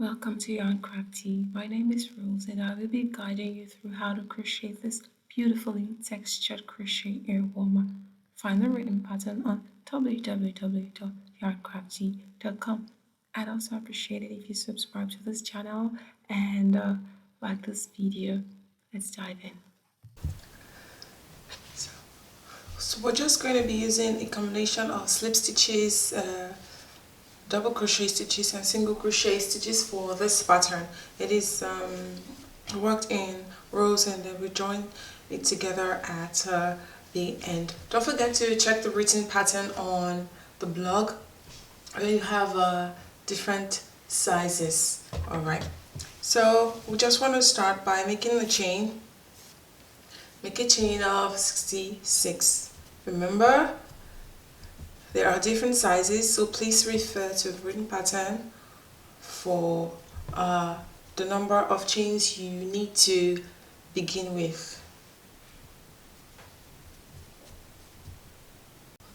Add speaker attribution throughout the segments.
Speaker 1: Welcome to Yarn Craftee. My name is Rose and I will be guiding you through how to crochet this beautifully textured crochet ear warmer. Find the written pattern on www.yarncraftee.com. I'd also appreciate it if you subscribe to this channel and like this video. Let's dive in. So we're just going to be using a combination of slip stitches, double crochet stitches and single crochet stitches for this pattern. It is worked in rows and then we join it together at the end. Don't forget to check the written pattern on the blog where you have different sizes. Alright, so we just want to start by making a chain. Make a chain of 66. Remember, there are different sizes, so please refer to the written pattern for the number of chains you need to begin with.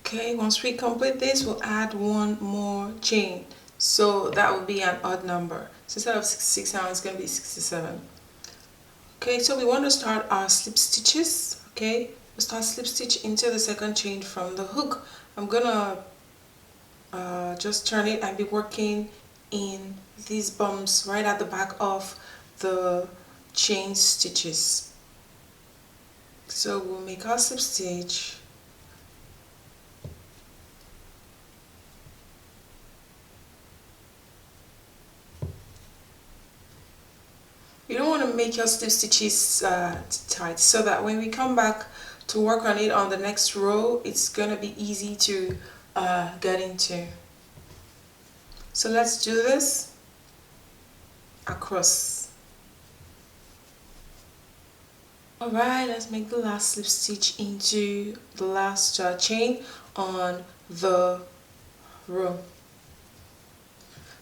Speaker 1: Okay, once we complete this, we'll add one more chain. So that will be an odd number. So instead of 66 now, it's going to be 67. Okay, so we want to start our slip stitches. Okay, we'll start slip stitch into the second chain from the hook. I'm gonna just turn it and be working in these bumps right at the back of the chain stitches. So we'll make our slip stitch, you don't want to make your slip stitches tight so that when we come back to work on it on the next row, it's gonna be easy to get into. So let's do this across. Alright, let's make the last slip stitch into the last chain on the row.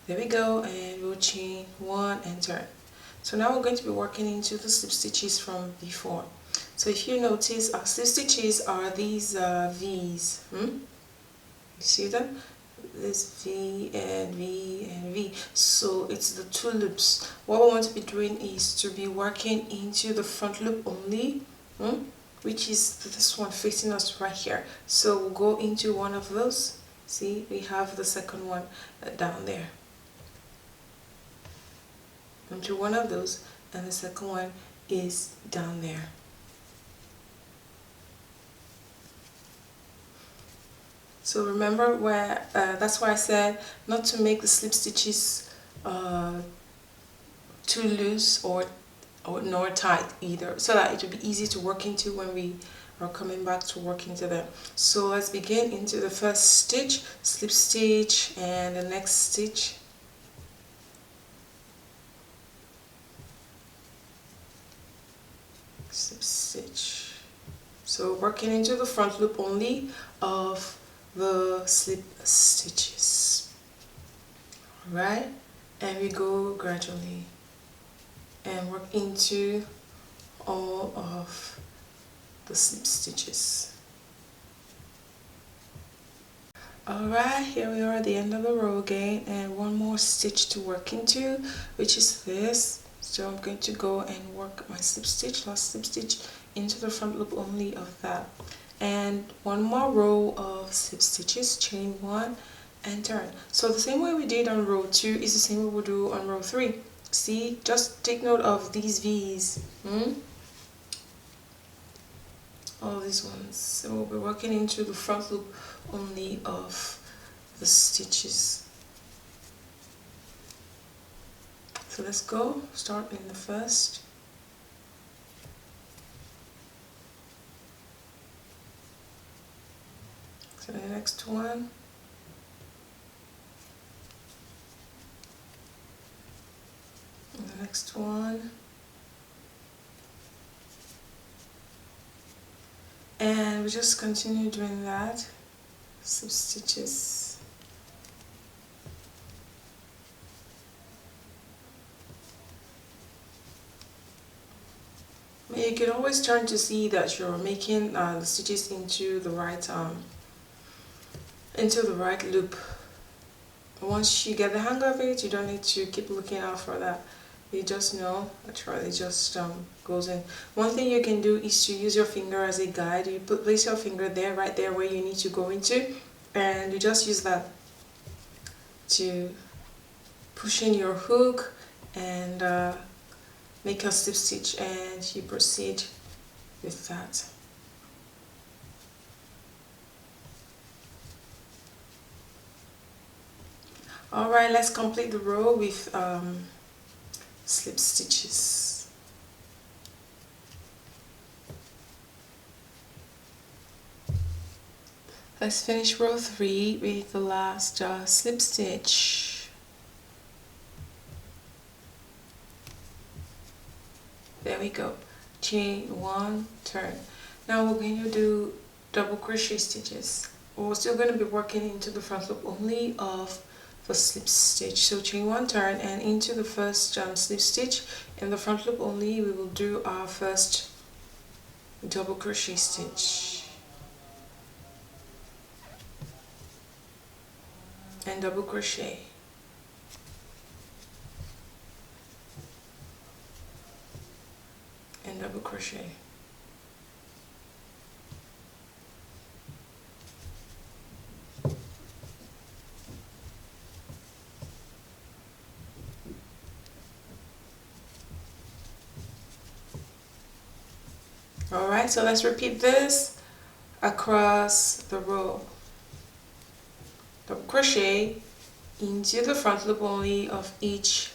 Speaker 1: There we go, and we'll chain one and turn. So now we're going to be working into the slip stitches from before. So if you notice, our slip stitches are these V's. You see them? This V and V and V. So it's the two loops. What we want to be doing is to be working into the front loop only, which is this one facing us right here. So we'll go into one of those. See, we have the second one down there. Into one of those, and the second one is down there. So remember where that's why I said not to make the slip stitches too loose or nor tight either, so that it will be easy to work into when we are coming back to work into them. So let's begin into the first stitch, slip stitch, and the next stitch. Slip stitch. So working into the front loop only of the slip stitches. Alright, and we go gradually and work into all of the slip stitches. Alright, here we are at the end of the row again, and one more stitch to work into, which is this. So I'm going to go and work my slip stitch, last slip stitch, into the front loop only of that. And one more row of slip stitches, chain one and turn. So the same way we did on row 2 is the same way we'll do on row 3. See, just take note of these V's. All these ones. So we'll be working into the front loop only of the stitches. So let's go, start in the first. So the next one. And the next one. And we just continue doing that. Slip stitches. You can always turn to see that you're making the stitches into the right loop Once you get the hang of it, you don't need to keep looking out for that. You just know, it just goes in. One thing you can do is to use your finger as a guide. You place your finger there, right there where you need to go into, and you just use that to push in your hook and make a slip stitch, and you proceed with that. Alright, let's complete the row with slip stitches. Let's finish row 3 with the last slip stitch. There we go. Chain 1, turn. Now we're going to do double crochet stitches. We're still going to be working into the front loop only of the slip stitch. So chain 1, turn, and into the first slip stitch. In the front loop only, we will do our first double crochet stitch and double crochet. And double crochet. Alright, so let's repeat this across the row. Double crochet into the front loop only of each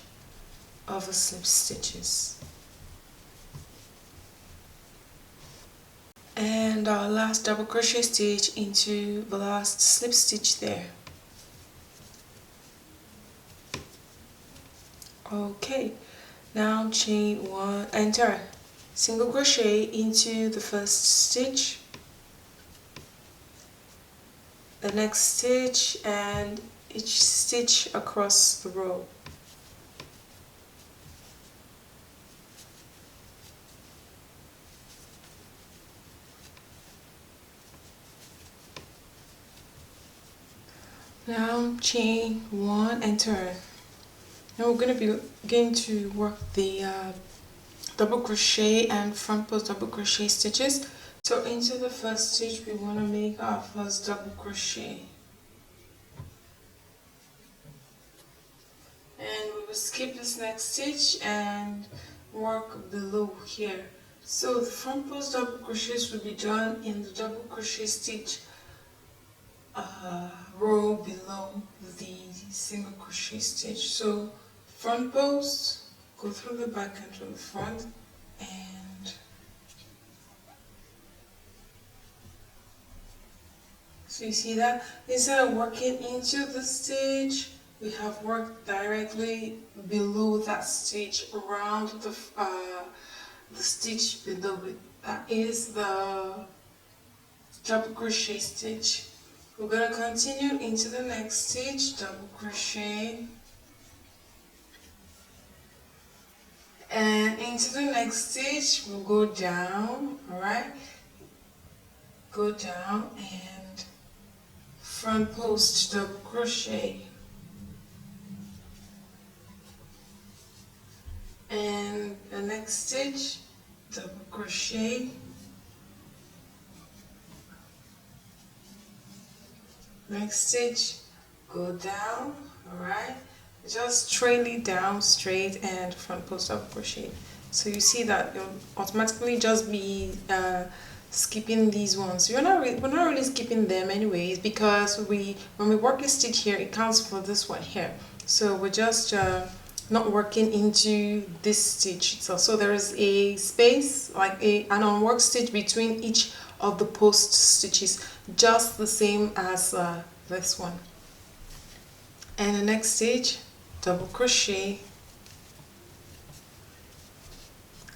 Speaker 1: of the slip stitches. And our last double crochet stitch into the last slip stitch there. Okay, now chain 1 and turn. Single crochet into the first stitch, the next stitch, and each stitch across the row. Now chain 1 and turn. Now we're going to work the double crochet and front post double crochet stitches. So into the first stitch we want to make our first double crochet, and we will skip this next stitch and work below here. So the front post double crochets will be done in the double crochet stitch row below the single crochet stitch. So front post, go through the back and to the front, and so you see that instead of working into the stitch, we have worked directly below that stitch around the stitch below it. That is the double crochet stitch. We're going to continue into the next stitch, double crochet, and into the next stitch we'll go down. Alright, go down and front post double crochet, and the next stitch double crochet, next stitch, go down. Alright, just trail it down straight and front post double crochet. So you see that you'll automatically just be skipping these ones. We're not really skipping them anyways, because when we work a stitch here, it counts for this one here. So we're just not working into this stitch. So there is a space, like an unworked stitch between each of the post stitches, just the same as this one. And the next stitch, double crochet,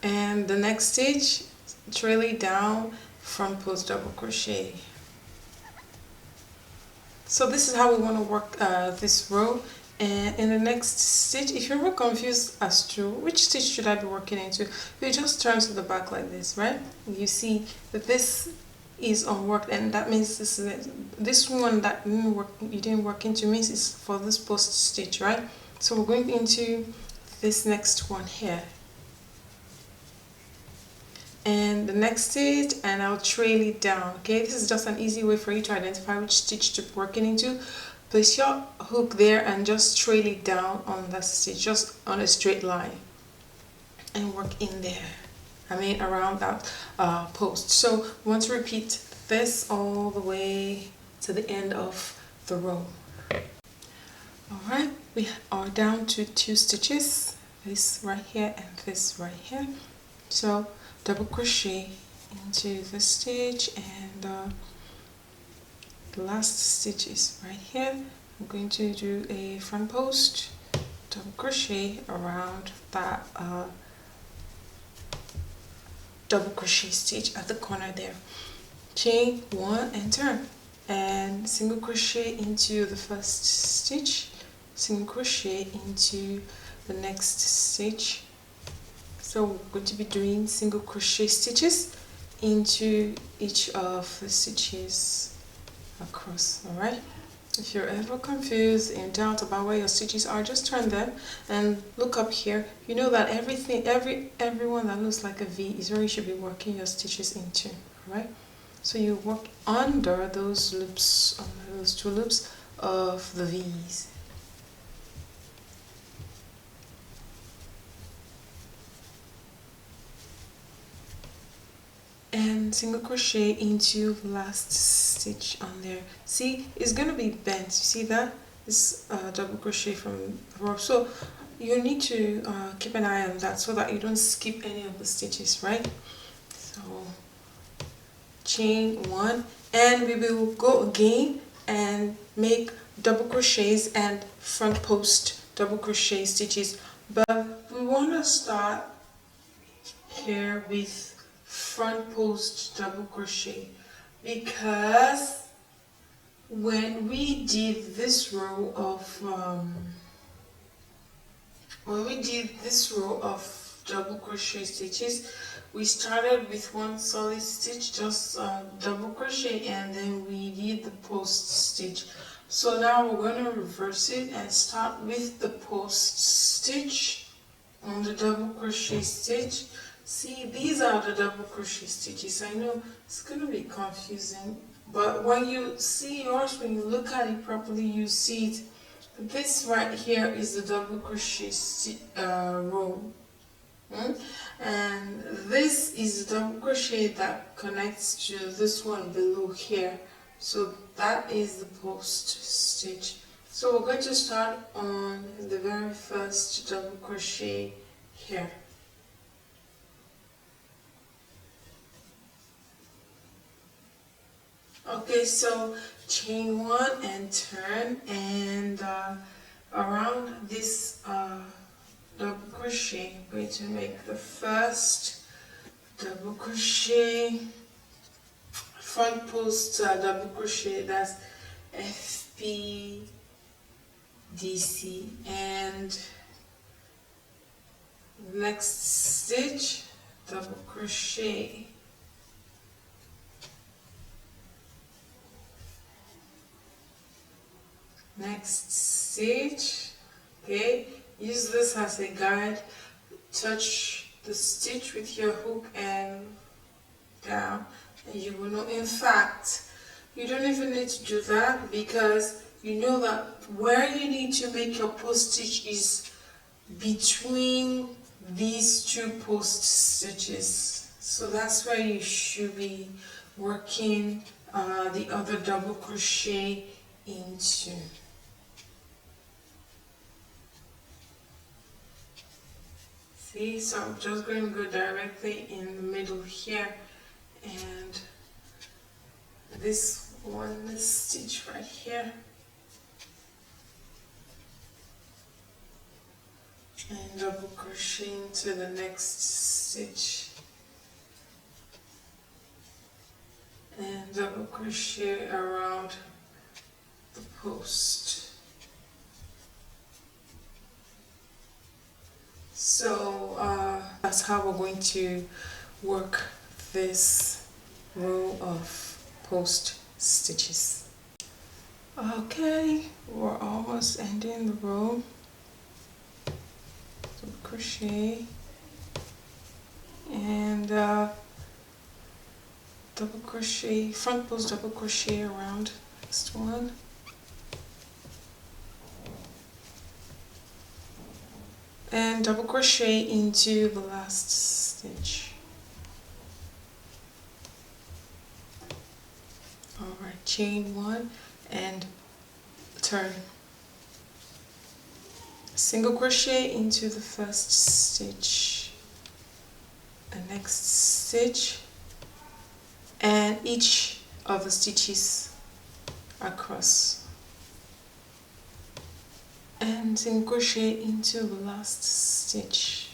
Speaker 1: and the next stitch, trail it down, front post double crochet. So this is how we want to work this row. And in the next stitch, if you're confused as to which stitch should I be working into, you just turn to the back like this, right? You see that this is unworked, and that means this one that didn't work, you didn't work into, means it's for this post stitch, right? So we're going into this next one here, and the next stitch, and I'll trail it down. Okay, this is just an easy way for you to identify which stitch to work into. Place your hook there and just trail it down on that stitch, just on a straight line, and work in there, I mean around that post. So we want to repeat this all the way to the end of the row. Alright, we are down to 2 stitches, this right here and this right here. So double crochet into this stitch, and the last stitch is right here. I'm going to do a front post, double crochet around that double crochet stitch at the corner there, chain 1 and turn, and single crochet into the first stitch, single crochet into the next stitch. So we're going to be doing single crochet stitches into each of the stitches across. All right, if you're ever confused, in doubt about where your stitches are, just turn them and look up here. You know that everyone that looks like a V is where you should be working your stitches into. All right, so you work under those loops, under those 2 loops of the V's. And single crochet into the last stitch on there. See, it's going to be bent. You see that? It's double crochet from the row. So you need to keep an eye on that so that you don't skip any of the stitches, right? So chain 1, and we will go again and make double crochets and front post double crochet stitches, but we want to start here with front post double crochet, because when we did this row of double crochet stitches, we started with 1 solid stitch, just double crochet, and then we did the post stitch. So now we're going to reverse it and start with the post stitch on the double crochet stitch. See, these are the double crochet stitches. I know it's going to be confusing, but when you see yours, when you look at it properly, you see it. This right here is the double crochet row, and this is the double crochet that connects to this one below here. So that is the post stitch. So we're going to start on the very first double crochet here. Okay, so chain 1 and turn, and around this double crochet, I'm going to make the first double crochet, front post double crochet, that's FPDC, and next stitch double crochet, next stitch. Okay, use this as a guide. Touch the stitch with your hook and down, and you will know. In fact, you don't even need to do that, because you know that where you need to make your post stitch is between these 2 post stitches. So that's where you should be working the other double crochet into. See, so I'm just going to go directly in the middle here, and this one stitch right here, and double crochet into the next stitch, and double crochet around the post. So that's how we're going to work this row of post stitches. Okay, we're almost ending the row. So crochet and double crochet, front post double crochet around next one. And double crochet into the last stitch. Alright, chain one and turn. Single crochet into the first stitch, the next stitch, and each of the stitches across, and single crochet into the last stitch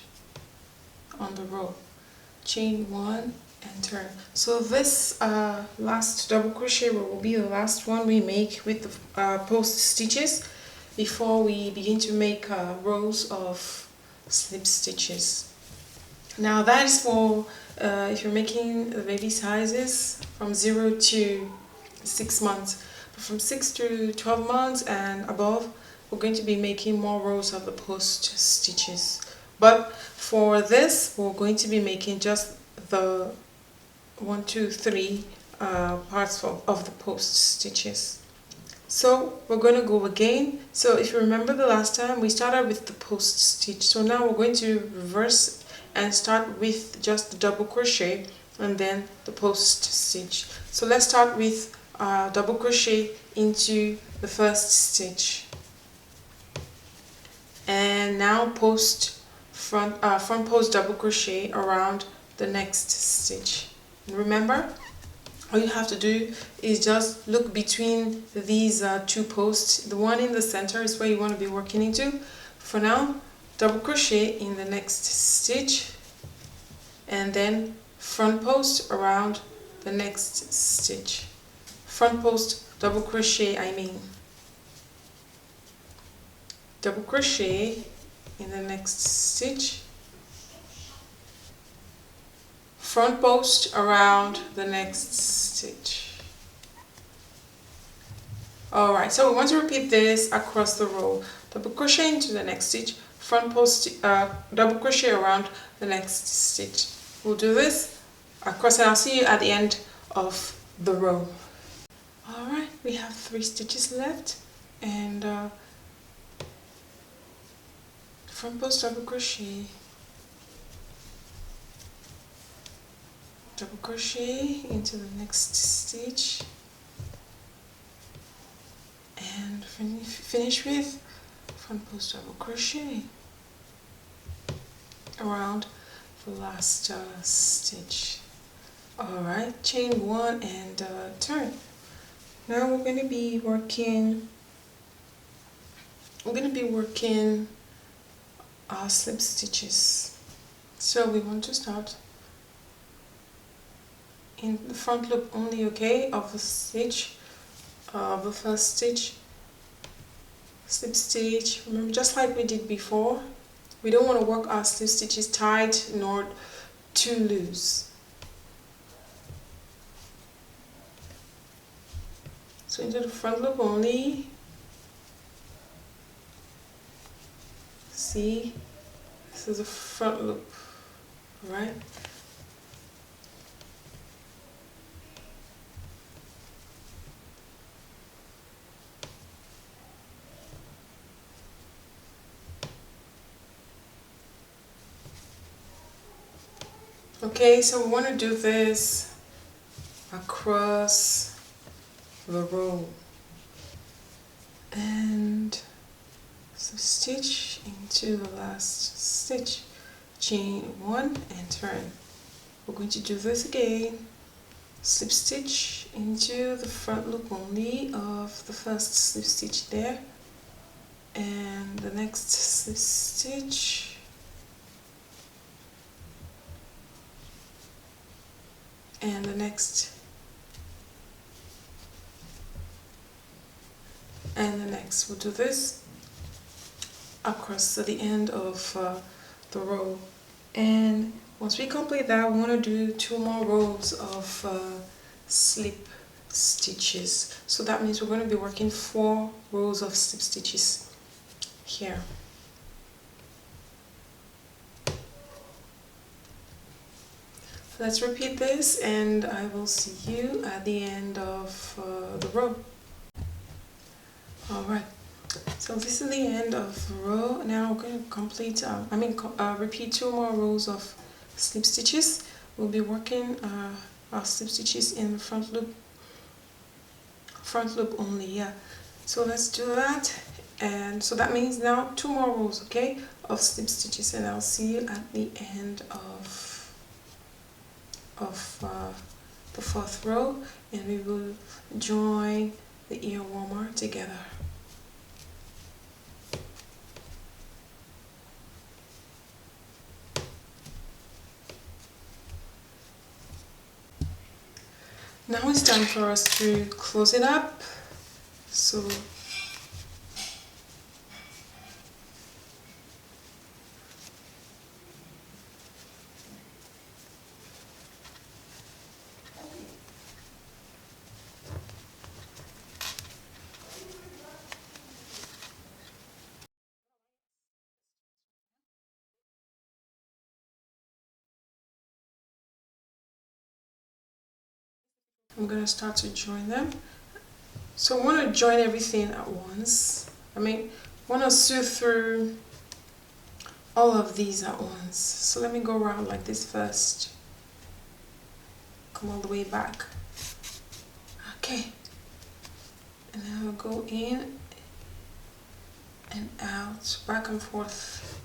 Speaker 1: on the row, chain one and turn. So this last double crochet row will be the last one we make with the post stitches before we begin to make rows of slip stitches. Now that is for if you're making the baby sizes from 0 to 6 months. But from 6 to 12 months and above, we're going to be making more rows of the post stitches. But for this, we're going to be making just the 1, 2, 3 parts of the post stitches. So we're going to go again. So if you remember the last time, we started with the post stitch. So now we're going to reverse and start with just the double crochet and then the post stitch. So let's start with double crochet into the first stitch, and now front post double crochet around the next stitch. And remember, all you have to do is just look between these two posts. The one in the center is where you want to be working into. For now, double crochet in the next stitch and then front post around the next stitch. Front post double crochet, double crochet in the next stitch, front post around the next stitch. Alright, so we want to repeat this across the row. Double crochet into the next stitch, front post double crochet around the next stitch. We'll do this across and I'll see you at the end of the row. Alright, we have 3 stitches left, and front post double crochet, double crochet into the next stitch, and finish with front post double crochet around the last stitch. Alright, chain one and turn. Now we're going to be working our slip stitches. So we want to start in the front loop only, okay, of the stitch, of the first stitch, slip stitch. Remember, just like we did before, we don't want to work our slip stitches tight nor too loose. So into the front loop only. See, this is the front loop, right? Okay, so we want to do this across the row, and so stitch into the last stitch, chain one and turn. We're going to do this again, slip stitch into the front loop only of the first slip stitch there, and the next slip stitch, and the next, and the next. We'll do this across to the end of the row, and Once we complete that, we want to do 2 more rows of slip stitches. So that means we're going to be working 4 rows of slip stitches here. Let's repeat this and I will see you at the end of the row. Alright, so this is the end of the row. Now we're going to complete, repeat 2 more rows of slip stitches. We'll be working our slip stitches in the front loop only, yeah. So let's do that, and so that means now 2 more rows, okay, of slip stitches, and I'll see you at the end of the 4th row, and we will join the ear warmer together. Now it's time for us to close it up. So I'm going to start to join them. So I want to join everything at once. Want to sew through all of these at once. So let me go around like this first. Come all the way back. Okay. And then I'll go in and out, back and forth.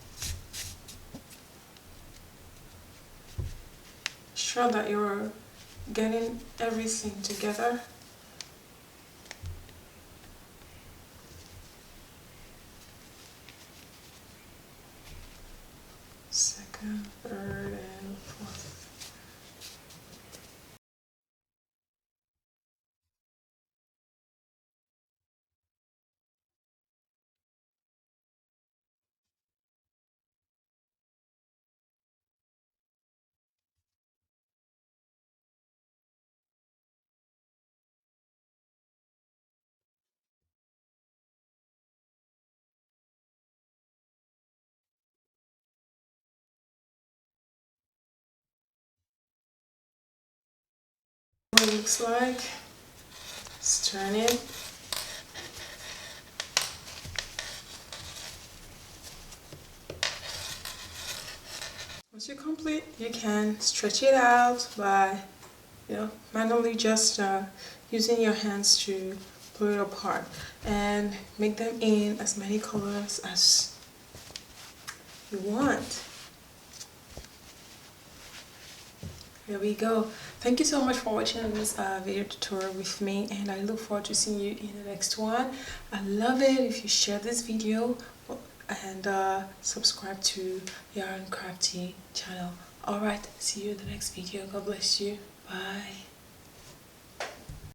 Speaker 1: Sure that you're getting everything together. Second, third, and fourth. What it looks like. Let's turn it. Once you complete, you can stretch it out by, manually just using your hands to pull it apart and make them in as many colors as you want. There we go. Thank you so much for watching this video tutorial with me, and I look forward to seeing you in the next one. I love it if you share this video and subscribe to Yarn Craftee channel. Alright, see you in the next video. God bless you. Bye.